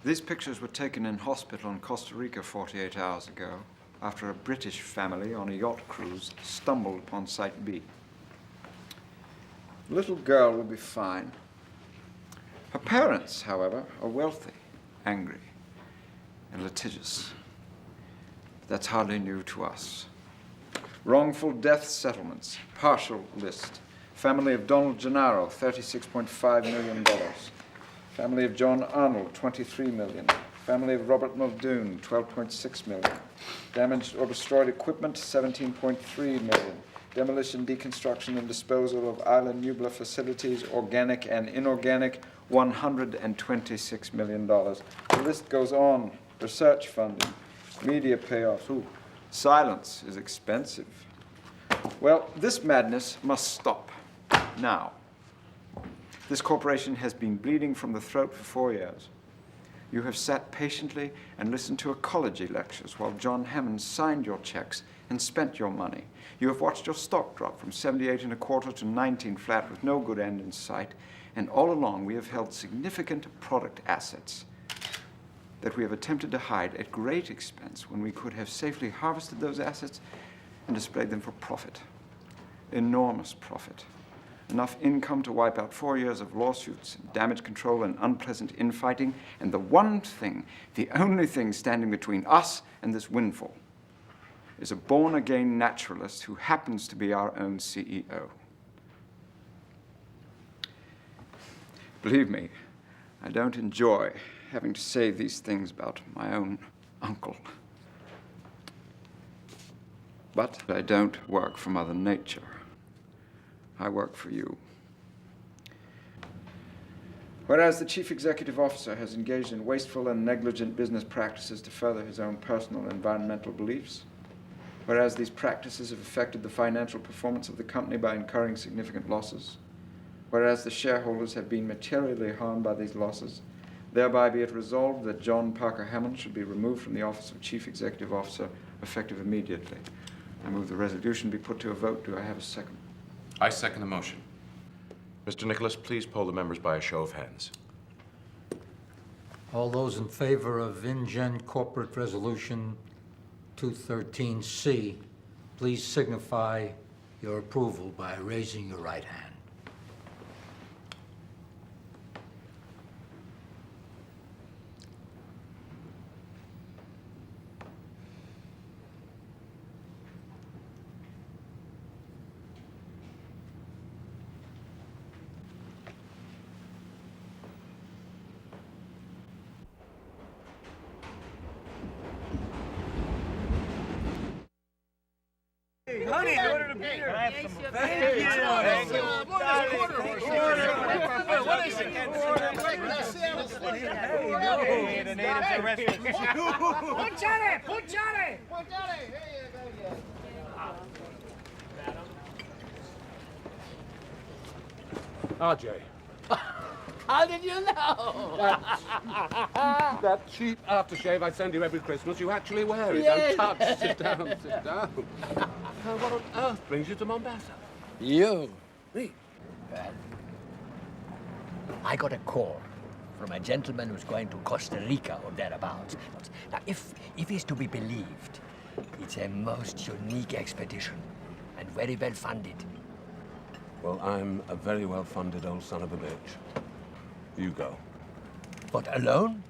These pictures were taken in hospital in Costa Rica 48 hours ago after a British family on a yacht cruise stumbled upon Site B. The little girl will be fine. Her parents, however, are wealthy, angry, and litigious. But that's hardly new to us. Wrongful death settlements, partial list. Family of Donald Gennaro, $36.5 million. Family of John Arnold, $23 million. Family of Robert Muldoon, $12.6 million. Damaged or destroyed equipment, $17.3 million. Demolition, deconstruction, and disposal of Island Nublar facilities, organic and inorganic, $126 million. The list goes on. Research funding, media payoffs. Ooh, silence is expensive. Well, this madness must stop now. This corporation has been bleeding from the throat for 4 years. You have sat patiently and listened to ecology lectures while John Hammond signed your checks and spent your money. You have watched your stock drop from 78.25 to 19 flat with no good end in sight. And all along, we have held significant product assets that we have attempted to hide at great expense when we could have safely harvested those assets and displayed them for profit. Enormous profit. Enough income to wipe out 4 years of lawsuits, damage control, and unpleasant infighting. And the one thing, the only thing standing between us and this windfall is a born-again naturalist who happens to be our own CEO. Believe me, I don't enjoy having to say these things about my own uncle. But I don't work for Mother Nature. I work for you. Whereas the Chief Executive Officer has engaged in wasteful and negligent business practices to further his own personal and environmental beliefs, whereas these practices have affected the financial performance of the company by incurring significant losses, whereas the shareholders have been materially harmed by these losses, thereby be it resolved that John Parker Hammond should be removed from the office of Chief Executive Officer effective immediately. I move the resolution be put to a vote. Do I have a second? I second the motion. Mr. Nicholas, please poll the members by a show of hands. All those in favor of InGen Corporate Resolution 213C, please signify your approval by raising your right hand. Honey, I ordered a beer. Can I have some? Thank you. What is it? The natives arrested. Puchare! RJ. How did you know? That cheap aftershave I send you every Christmas, you actually wear it. Yes. Don't touch. Sit down, sit down. What on earth brings you to Mombasa? You. Me? Well, I got a call from a gentleman who's going to Costa Rica or thereabouts. Now, if he's to be believed, it's a most unique expedition and very well funded. Well, I'm a very well-funded old son of a bitch. You go. But alone?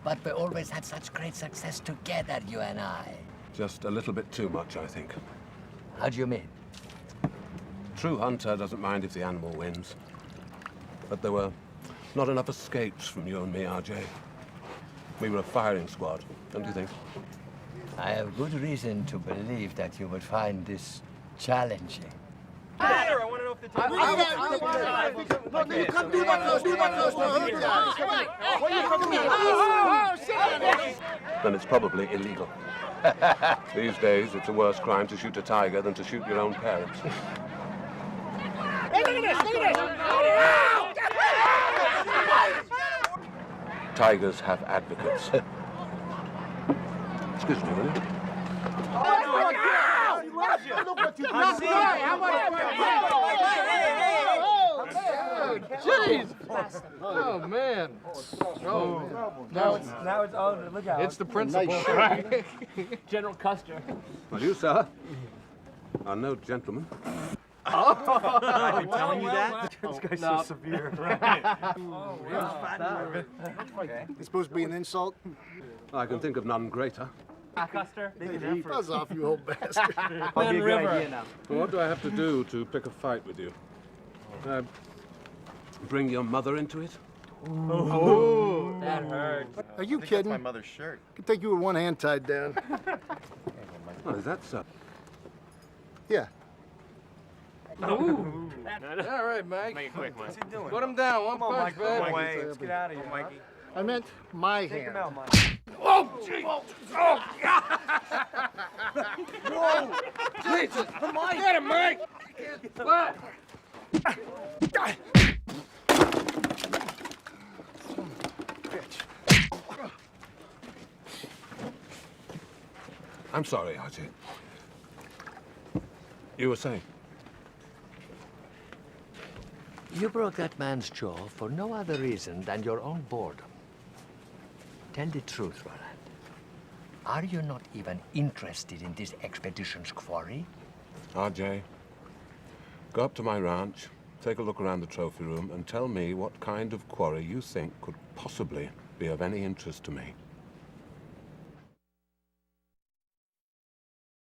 But we always had such great success together, you and I. Just a little bit too much, I think. How do you mean? True hunter doesn't mind if the animal wins. But there were not enough escapes from you and me, RJ. We were a firing squad, don't you think? I have good reason to believe that you would find this challenging. I want to know if the table... No, you can't do that close. Then it's probably illegal. These days, it's a worse crime to shoot a tiger than to shoot your own parents. Hey, look at this! Tigers have advocates. Excuse me, will you? Look what you did. Jeez! Oh, man. Oh, Now it's oh, look out. it's the principal. General Custer. Well, you, sir, are no gentleman. I've been telling you that? This guy's so severe. It's supposed to be an insult? I can think of none greater. Custer. Buzz off, you old bastard. I'll be a good idea now. Well, what do I have to do to pick a fight with you? Bring your mother into it? Oh, that hurts. Are you kidding? my mother's shirt. Could take you with one hand tied down. Oh, is that so? Yeah. All right, Mike. Make it quick, Mike. What's he doing? Put him down. One punch, baby. Let's get out of here, Mikey. I meant my Take him hand. out, Mike. Oh, Jesus. Mike! Get him, Mike. What? I'm sorry, Archie. You were saying? You broke that man's jaw for no other reason than your own boredom. Tell the truth, Roland. Are you not even interested in this expedition's quarry? RJ, go up to my ranch, take a look around the trophy room, and tell me what kind of quarry you think could possibly be of any interest to me.